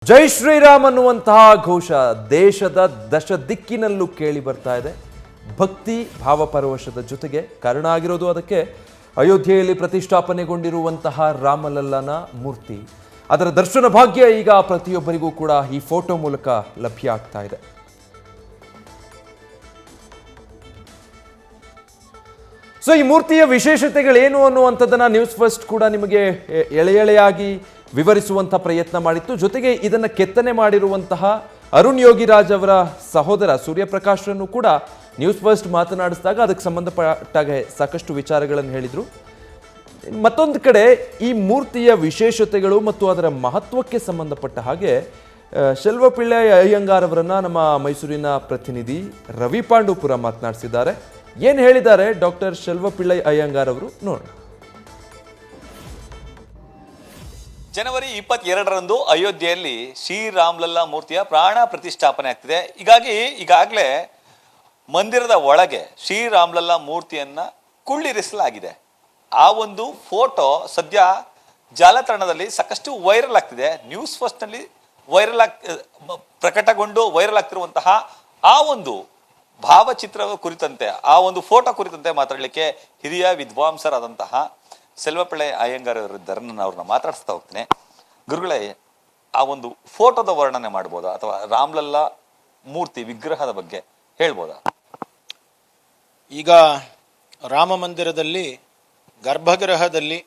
ಜೈ ಶ್ರೀರಾಮ್ ಅನ್ನುವಂತಹ ಘೋಷ ದೇಶದ ದಶ ದಿಕ್ಕಿನಲ್ಲೂ ಕೇಳಿ ಬರ್ತಾ ಇದೆ. ಭಕ್ತಿ ಭಾವಪರವಶದ ಜೊತೆಗೆ ಕಾರಣ ಆಗಿರೋದು ಅದಕ್ಕೆ ಅಯೋಧ್ಯೆಯಲ್ಲಿ ಪ್ರತಿಷ್ಠಾಪನೆಗೊಂಡಿರುವಂತಹ ರಾಮಲಲ್ಲನ ಮೂರ್ತಿ. ಅದರ ದರ್ಶನ ಭಾಗ್ಯ ಈಗ ಪ್ರತಿಯೊಬ್ಬರಿಗೂ ಕೂಡ ಈ ಫೋಟೋ ಮೂಲಕ ಲಭ್ಯ ಆಗ್ತಾ ಇದೆ. ಸೊ ಈ ಮೂರ್ತಿಯ ವಿಶೇಷತೆಗಳೇನು ಅನ್ನುವಂಥದ್ದನ್ನ ನ್ಯೂಸ್ ಫಸ್ಟ್ ಕೂಡ ನಿಮಗೆ ಎಳೆಯಾಗಿ ವಿವರಿಸುವಂಥ ಪ್ರಯತ್ನ ಮಾಡಿತ್ತು. ಜೊತೆಗೆ ಇದನ್ನು ಕೆತ್ತನೆ ಮಾಡಿರುವಂತಹ ಅರುಣ್ ಯೋಗಿರಾಜ್ ಅವರ ಸಹೋದರ ಸೂರ್ಯಪ್ರಕಾಶ್ರನ್ನು ಕೂಡ ನ್ಯೂಸ್ ಫಸ್ಟ್ ಮಾತನಾಡಿಸಿದಾಗ ಅದಕ್ಕೆ ಸಂಬಂಧಪಟ್ಟಾಗ ಸಾಕಷ್ಟು ವಿಚಾರಗಳನ್ನು ಹೇಳಿದರು. ಮತ್ತೊಂದು ಕಡೆ ಈ ಮೂರ್ತಿಯ ವಿಶೇಷತೆಗಳು ಮತ್ತು ಅದರ ಮಹತ್ವಕ್ಕೆ ಸಂಬಂಧಪಟ್ಟ ಹಾಗೆ ಶೆಲ್ವಪಿಳ್ಳೈ ಅಯ್ಯಂಗಾರ್ ಅವರನ್ನ ನಮ್ಮ ಮೈಸೂರಿನ ಪ್ರತಿನಿಧಿ ರವಿ ಪಾಂಡೂಪುರ ಮಾತನಾಡಿಸಿದ್ದಾರೆ. ಏನು ಹೇಳಿದ್ದಾರೆ ಡಾಕ್ಟರ್ ಶೆಲ್ವಪಿಳ್ಳೈ ಅಯ್ಯಂಗಾರ್ ಅವರು ನೋಡೋಣ. ಜನವರಿ 22ರಂದು ಅಯೋಧ್ಯೆಯಲ್ಲಿ ಶ್ರೀರಾಮ್ಲಲ್ಲಾ ಮೂರ್ತಿಯ ಪ್ರಾಣ ಪ್ರತಿಷ್ಠಾಪನೆ ಆಗ್ತಿದೆ. ಈಗಾಗಲೇ ಮಂದಿರದ ಒಳಗೆ ಶ್ರೀರಾಮ್ಲಲ್ಲಾ ಮೂರ್ತಿಯನ್ನ ಕುಳ್ಳಿರಿಸಲಾಗಿದೆ. ಆ ಒಂದು ಫೋಟೋ ಸದ್ಯ ಜಾಲತಾಣದಲ್ಲಿ ಸಾಕಷ್ಟು ವೈರಲ್ ಆಗ್ತಿದೆ. ನ್ಯೂಸ್ ಫಸ್ಟ್ ನಲ್ಲಿ ಪ್ರಕಟಗೊಂಡು ವೈರಲ್ ಆಗ್ತಿರುವಂತಹ ಆ ಒಂದು ಭಾವಚಿತ್ರ ಕುರಿತಂತೆ, ಆ ಒಂದು ಫೋಟೋ ಕುರಿತಂತೆ ಮಾತಾಡಲಿಕ್ಕೆ ಹಿರಿಯ ವಿದ್ವಾಂಸರಾದಂತಹ ಶೆಲ್ವಪಿಳ್ಳೈ ಅಯ್ಯಂಗಾರ್ ಅವರಿದ್ದಾರೆ. ನಾನು ಅವ್ರನ್ನ ಮಾತಾಡಿಸ್ತಾ ಹೋಗ್ತೀನಿ. ಗುರುಗಳೇ, ಆ ಒಂದು ಫೋಟೋದ ವರ್ಣನೆ ಮಾಡ್ಬೋದಾ ಅಥವಾ ರಾಮ್ಲಲ್ಲಾ ಮೂರ್ತಿ ವಿಗ್ರಹದ ಬಗ್ಗೆ ಹೇಳ್ಬೋದಾ? ಈಗ ರಾಮ ಮಂದಿರದಲ್ಲಿ ಗರ್ಭಗೃಹದಲ್ಲಿ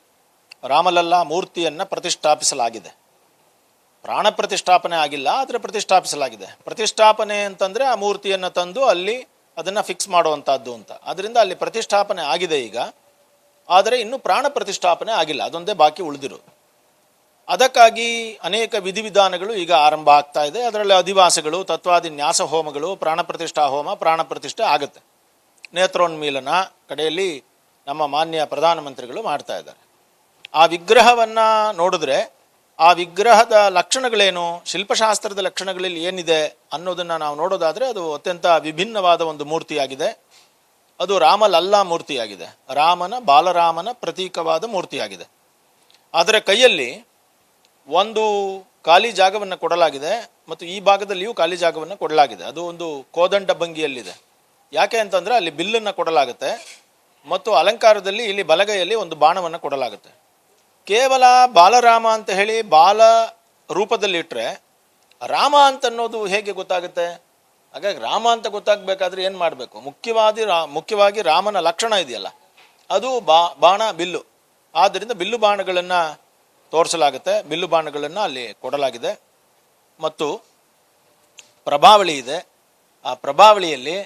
ರಾಮಲಲ್ಲಾ ಮೂರ್ತಿಯನ್ನು ಪ್ರತಿಷ್ಠಾಪಿಸಲಾಗಿದೆ. ಪ್ರಾಣ ಪ್ರತಿಷ್ಠಾಪನೆ ಆಗಿಲ್ಲ, ಆದರೆ ಪ್ರತಿಷ್ಠಾಪಿಸಲಾಗಿದೆ. ಪ್ರತಿಷ್ಠಾಪನೆ ಅಂತಂದರೆ ಆ ಮೂರ್ತಿಯನ್ನು ತಂದು ಅಲ್ಲಿ ಅದನ್ನು ಫಿಕ್ಸ್ ಮಾಡುವಂಥದ್ದು ಅಂತ. ಅದರಿಂದ ಅಲ್ಲಿ ಪ್ರತಿಷ್ಠಾಪನೆ ಆಗಿದೆ ಈಗ, ಆದರೆ ಇನ್ನೂ ಪ್ರಾಣ ಪ್ರತಿಷ್ಠಾಪನೆ ಆಗಿಲ್ಲ, ಅದೊಂದೇ ಬಾಕಿ ಉಳಿದಿರೋದು. ಅದಕ್ಕಾಗಿ ಅನೇಕ ವಿಧಿವಿಧಾನಗಳು ಈಗ ಆರಂಭ ಆಗ್ತಾ ಇದೆ. ಅದರಲ್ಲಿ ಅಧಿವಾಸಗಳು, ತತ್ವಾದಿ ನ್ಯಾಸ ಹೋಮಗಳು, ಪ್ರಾಣ ಪ್ರತಿಷ್ಠಾ ಹೋಮ, ಪ್ರಾಣ ಪ್ರತಿಷ್ಠೆ ಆಗುತ್ತೆ. ನೇತ್ರೋನ್ಮೀಲನ ಕಡೆಯಲ್ಲಿ ನಮ್ಮ ಮಾನ್ಯ ಪ್ರಧಾನಮಂತ್ರಿಗಳು ಮಾಡ್ತಾ ಇದ್ದಾರೆ. ಆ ವಿಗ್ರಹವನ್ನು ನೋಡಿದ್ರೆ ಆ ವಿಗ್ರಹದ ಲಕ್ಷಣಗಳೇನು, ಶಿಲ್ಪಶಾಸ್ತ್ರದ ಲಕ್ಷಣಗಳಲ್ಲಿ ಏನಿದೆ ಅನ್ನೋದನ್ನು ನಾವು ನೋಡೋದಾದರೆ ಅದು ಅತ್ಯಂತ ವಿಭಿನ್ನವಾದ ಒಂದು ಮೂರ್ತಿಯಾಗಿದೆ. ಅದು ರಾಮಲಲ್ಲಾ ಮೂರ್ತಿಯಾಗಿದೆ. ರಾಮನ, ಬಾಲರಾಮನ ಪ್ರತೀಕವಾದ ಮೂರ್ತಿಯಾಗಿದೆ. ಅದರ ಕೈಯಲ್ಲಿ ಒಂದು ಖಾಲಿ ಜಾಗವನ್ನು ಕೊಡಲಾಗಿದೆ ಮತ್ತು ಈ ಭಾಗದಲ್ಲಿಯೂ ಖಾಲಿ ಜಾಗವನ್ನು ಕೊಡಲಾಗಿದೆ. ಅದು ಒಂದು ಕೋದಂಡ ಭಂಗಿಯಲ್ಲಿದೆ. ಯಾಕೆ ಅಂತಂದರೆ ಅಲ್ಲಿ ಬಿಲ್ಲನ್ನು ಕೊಡಲಾಗುತ್ತೆ ಮತ್ತು ಅಲಂಕಾರದಲ್ಲಿ ಇಲ್ಲಿ ಬಲಗೈಯಲ್ಲಿ ಒಂದು ಬಾಣವನ್ನು ಕೊಡಲಾಗುತ್ತೆ. ಕೇವಲ ಬಾಲರಾಮ ಅಂತ ಹೇಳಿ ಬಾಲ ರೂಪದಲ್ಲಿಟ್ಟರೆ ರಾಮ ಅಂತನ್ನೋದು ಹೇಗೆ ಗೊತ್ತಾಗುತ್ತೆ? ಹಾಗಾಗಿ ರಾಮ ಅಂತ ಗೊತ್ತಾಗಬೇಕಾದ್ರೆ ಏನು ಮಾಡಬೇಕು? ಮುಖ್ಯವಾಗಿ ರಾಮನ ಲಕ್ಷಣ ಇದೆಯಲ್ಲ, ಅದು ಬಾಣ, ಬಿಲ್ಲು. ಆದ್ದರಿಂದ ಬಿಲ್ಲು ಬಾಣಗಳನ್ನು ತೋರಿಸಲಾಗುತ್ತೆ. ಬಿಲ್ಲು ಬಾಣಗಳನ್ನು ಅಲ್ಲಿ ಕೊಡಲಾಗಿದೆ ಮತ್ತು ಪ್ರಭಾವಳಿ ಇದೆ. ಆ ಪ್ರಭಾವಳಿಯಲ್ಲಿ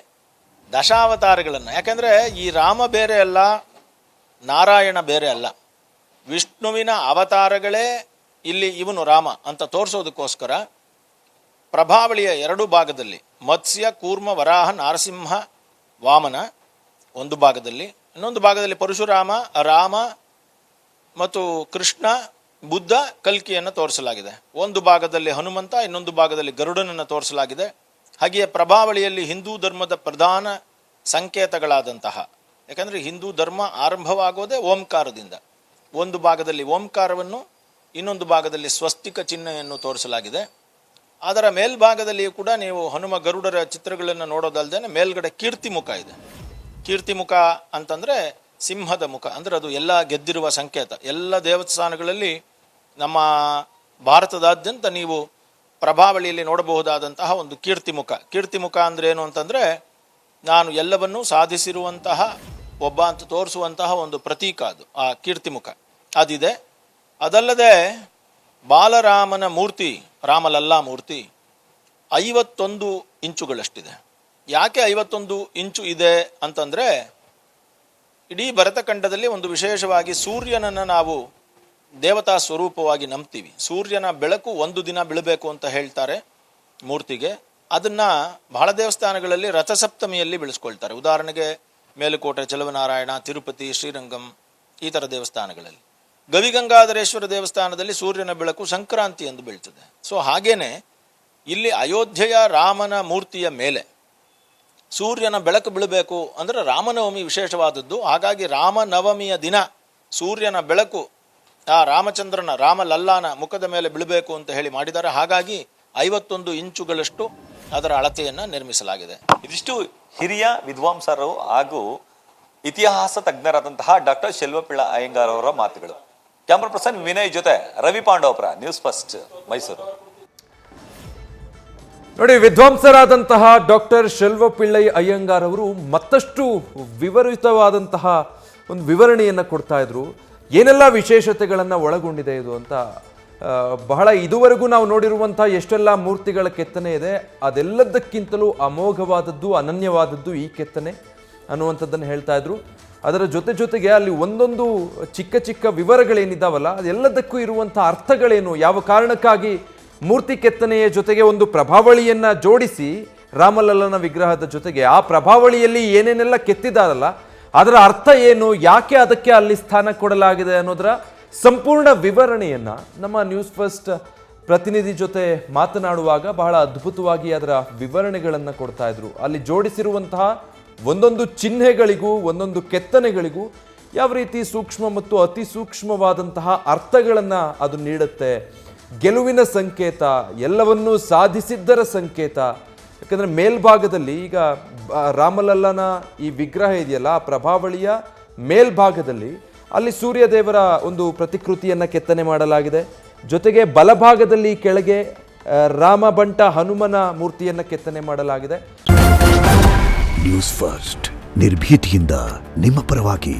ದಶಾವತಾರಗಳನ್ನು, ಯಾಕೆಂದರೆ ಈ ರಾಮ ಬೇರೆ ಅಲ್ಲ, ನಾರಾಯಣ ಬೇರೆ ಅಲ್ಲ, ವಿಷ್ಣುವಿನ ಅವತಾರಗಳೇ ಇಲ್ಲಿ ಇವನು ರಾಮ ಅಂತ ತೋರಿಸೋದಕ್ಕೋಸ್ಕರ ಪ್ರಭಾವಳಿಯ ಎರಡು ಭಾಗದಲ್ಲಿ ಮತ್ಸ್ಯ, ಕೂರ್ಮ, ವರಾಹ, ನಾರಸಿಂಹ, ವಾಮನ ಒಂದು ಭಾಗದಲ್ಲಿ, ಇನ್ನೊಂದು ಭಾಗದಲ್ಲಿ ಪರಶುರಾಮ, ರಾಮ ಮತ್ತು ಕೃಷ್ಣ, ಬುದ್ಧ, ಕಲ್ಕಿಯನ್ನು ತೋರಿಸಲಾಗಿದೆ. ಒಂದು ಭಾಗದಲ್ಲಿ ಹನುಮಂತ, ಇನ್ನೊಂದು ಭಾಗದಲ್ಲಿ ಗರುಡನನ್ನು ತೋರಿಸಲಾಗಿದೆ. ಹಾಗೆಯೇ ಪ್ರಭಾವಳಿಯಲ್ಲಿ ಹಿಂದೂ ಧರ್ಮದ ಪ್ರಧಾನ ಸಂಕೇತಗಳಾದಂತಹ, ಯಾಕಂದರೆ ಹಿಂದೂ ಧರ್ಮ ಆರಂಭವಾಗೋದೇ ಓಂಕಾರದಿಂದ, ಒಂದು ಭಾಗದಲ್ಲಿ ಓಂಕಾರವನ್ನು, ಇನ್ನೊಂದು ಭಾಗದಲ್ಲಿ ಸ್ವಸ್ತಿಕ ಚಿಹ್ನೆಯನ್ನು ತೋರಿಸಲಾಗಿದೆ. ಅದರ ಮೇಲ್ಭಾಗದಲ್ಲಿಯೂ ಕೂಡ ನೀವು ಹನುಮ ಗರುಡರ ಚಿತ್ರಗಳನ್ನು ನೋಡೋದಲ್ಲದೆ ಮೇಲ್ಗಡೆ ಕೀರ್ತಿಮುಖ ಇದೆ. ಕೀರ್ತಿಮುಖ ಅಂತಂದರೆ ಸಿಂಹದ ಮುಖ, ಅಂದರೆ ಅದು ಎಲ್ಲ ಗೆದ್ದಿರುವ ಸಂಕೇತ. ಎಲ್ಲ ದೇವಸ್ಥಾನಗಳಲ್ಲಿ ನಮ್ಮ ಭಾರತದಾದ್ಯಂತ ನೀವು ಪ್ರಭಾವಳಿಯಲ್ಲಿ ನೋಡಬಹುದಾದಂತಹ ಒಂದು ಕೀರ್ತಿಮುಖ. ಕೀರ್ತಿಮುಖ ಅಂದರೆ ಏನು ಅಂತಂದರೆ ನಾನು ಎಲ್ಲವನ್ನೂ ಸಾಧಿಸಿರುವಂತಹ ಒಬ್ಬ ಅಂತ ತೋರಿಸುವಂತಹ ಒಂದು ಪ್ರತೀಕ, ಅದು ಆ ಕೀರ್ತಿಮುಖ ಅದಿದೆ. ಅದಲ್ಲದೆ ಬಾಲರಾಮನ ಮೂರ್ತಿ, ರಾಮಲಲ್ಲಾ ಮೂರ್ತಿ 51 ಇಂಚುಗಳಷ್ಟಿದೆ. ಯಾಕೆ 51 ಇಂಚು ಇದೆ ಅಂತಂದರೆ ಇಡೀ ಭರತಖಂಡದಲ್ಲಿ ಒಂದು ವಿಶೇಷವಾಗಿ ಸೂರ್ಯನನ್ನು ನಾವು ದೇವತಾ ಸ್ವರೂಪವಾಗಿ ನಂಬ್ತೀವಿ. ಸೂರ್ಯನ ಬೆಳಕು ಒಂದು ದಿನ ಬೀಳಬೇಕು ಅಂತ ಹೇಳ್ತಾರೆ ಮೂರ್ತಿಗೆ. ಅದನ್ನು ಬಹಳ ದೇವಸ್ಥಾನಗಳಲ್ಲಿ ರಥಸಪ್ತಮಿಯಲ್ಲಿ ಬೆಳೆಸ್ಕೊಳ್ತಾರೆ. ಉದಾಹರಣೆಗೆ ಮೇಲುಕೋಟೆ, ಚಲುವನಾರಾಯಣ, ತಿರುಪತಿ, ಶ್ರೀರಂಗಂ ಈ ಥರ ದೇವಸ್ಥಾನಗಳಲ್ಲಿ. ಗವಿಗಂಗಾಧರೇಶ್ವರ ದೇವಸ್ಥಾನದಲ್ಲಿ ಸೂರ್ಯನ ಬೆಳಕು ಸಂಕ್ರಾಂತಿ ಎಂದು ಬೀಳ್ತದೆ. ಸೊ ಹಾಗೇನೆ ಇಲ್ಲಿ ಅಯೋಧ್ಯೆಯ ರಾಮನ ಮೂರ್ತಿಯ ಮೇಲೆ ಸೂರ್ಯನ ಬೆಳಕು ಬೀಳಬೇಕು ಅಂದರೆ ರಾಮನವಮಿ ವಿಶೇಷವಾದದ್ದು. ಹಾಗಾಗಿ ರಾಮನವಮಿಯ ದಿನ ಸೂರ್ಯನ ಬೆಳಕು ಆ ರಾಮಚಂದ್ರನ ರಾಮಲಲ್ಲಾನ ಮುಖದ ಮೇಲೆ ಬೀಳಬೇಕು ಅಂತ ಹೇಳಿ ಮಾಡಿದ್ದಾರೆ. ಹಾಗಾಗಿ 51 ಇಂಚುಗಳಷ್ಟು ಅದರ ಅಳತೆಯನ್ನ ನಿರ್ಮಿಸಲಾಗಿದೆ. ಇದಿಷ್ಟು ಹಿರಿಯ ವಿದ್ವಾಂಸರು ಹಾಗೂ ಇತಿಹಾಸ ತಜ್ಞರಾದಂತಹ ಡಾಕ್ಟರ್ ಶೆಲ್ವಪಿಳ್ಳ ಅಯ್ಯಂಗಾರ್ ಅವರ ಮಾತುಗಳು. ಕ್ಯಾಮ್ರಾ ಪರ್ಸನ್ ವಿನಯ್ ಜೊತೆ ರವಿ ಪಾಂಡವಪುರ, ನ್ಯೂಸ್ ಫಸ್ಟ್, ಮೈಸೂರು. ನೋಡಿ, ವಿದ್ವಾಂಸರಾದಂತಹ ಡಾಕ್ಟರ್ ಶೆಲ್ವಪಿಳ್ಳೈ ಅಯ್ಯಂಗಾರ್ ಅವರು ಮತ್ತಷ್ಟು ವಿವರಿತವಾದಂತಹ ಒಂದು ವಿವರಣೆಯನ್ನು ಕೊಡ್ತಾ ಇದ್ರು. ಏನೆಲ್ಲ ವಿಶೇಷತೆಗಳನ್ನು ಒಳಗೊಂಡಿದೆ ಇದು ಅಂತ. ಬಹಳ ಇದುವರೆಗೂ ನಾವು ನೋಡಿರುವಂಥ ಎಷ್ಟೆಲ್ಲ ಮೂರ್ತಿಗಳ ಕೆತ್ತನೆ ಇದೆ, ಅದೆಲ್ಲದಕ್ಕಿಂತಲೂ ಅಮೋಘವಾದದ್ದು, ಅನನ್ಯವಾದದ್ದು ಈ ಕೆತ್ತನೆ ಅನ್ನುವಂಥದ್ದನ್ನು ಹೇಳ್ತಾ ಇದ್ರು. ಅದರ ಜೊತೆಗೆ ಅಲ್ಲಿ ಒಂದೊಂದು ಚಿಕ್ಕ ಚಿಕ್ಕ ವಿವರಗಳೇನಿದ್ದಾವಲ್ಲ, ಅದೆಲ್ಲದಕ್ಕೂ ಇರುವಂಥ ಅರ್ಥಗಳೇನು, ಯಾವ ಕಾರಣಕ್ಕಾಗಿ ಮೂರ್ತಿ ಕೆತ್ತನೆಯ ಜೊತೆಗೆ ಒಂದು ಪ್ರಭಾವಳಿಯನ್ನು ಜೋಡಿಸಿ ರಾಮಲಲ್ಲನ ವಿಗ್ರಹದ ಜೊತೆಗೆ ಆ ಪ್ರಭಾವಳಿಯಲ್ಲಿ ಏನೇನೆಲ್ಲ ಕೆತ್ತಿದಾರಲ್ಲ ಅದರ ಅರ್ಥ ಏನು, ಯಾಕೆ ಅದಕ್ಕೆ ಅಲ್ಲಿ ಸ್ಥಾನ ಕೊಡಲಾಗಿದೆ ಅನ್ನೋದರ ಸಂಪೂರ್ಣ ವಿವರಣೆಯನ್ನು ನಮ್ಮ ನ್ಯೂಸ್ ಫಸ್ಟ್ ಪ್ರತಿನಿಧಿ ಜೊತೆ ಮಾತನಾಡುವಾಗ ಬಹಳ ಅದ್ಭುತವಾಗಿ ಅದರ ವಿವರಣೆಗಳನ್ನು ಕೊಡ್ತಾ ಇದ್ರು. ಅಲ್ಲಿ ಜೋಡಿಸಿರುವಂತಹ ಒಂದೊಂದು ಚಿಹ್ನೆಗಳಿಗೂ ಒಂದೊಂದು ಕೆತ್ತನೆಗಳಿಗೂ ಯಾವ ರೀತಿ ಸೂಕ್ಷ್ಮ ಮತ್ತು ಅತಿ ಸೂಕ್ಷ್ಮವಾದಂತಹ ಅರ್ಥಗಳನ್ನು ಅದು ನೀಡುತ್ತೆ. ಗೆಲುವಿನ ಸಂಕೇತ, ಎಲ್ಲವನ್ನೂ ಸಾಧಿಸಿದ್ದರ ಸಂಕೇತ. ಯಾಕಂದರೆ ಮೇಲ್ಭಾಗದಲ್ಲಿ ಈಗ ರಾಮಲಲ್ಲನ ಈ ವಿಗ್ರಹ ಇದೆಯಲ್ಲ, ಆ ಪ್ರಭಾವಳಿಯ ಮೇಲ್ಭಾಗದಲ್ಲಿ ಅಲ್ಲಿ ಸೂರ್ಯದೇವರ ಒಂದು ಪ್ರತಿಕೃತಿಯನ್ನು ಕೆತ್ತನೆ ಮಾಡಲಾಗಿದೆ. ಜೊತೆಗೆ ಬಲಭಾಗದಲ್ಲಿ ಕೆಳಗೆ ರಾಮಬಂಟ ಹನುಮನ ಮೂರ್ತಿಯನ್ನು ಕೆತ್ತನೆ ಮಾಡಲಾಗಿದೆ. ನ್ಯೂಸ್ ಫಸ್ಟ್, ನಿರ್ಭೀತಿಯಿಂದ ನಿಮ್ಮ ಪರವಾಗಿ.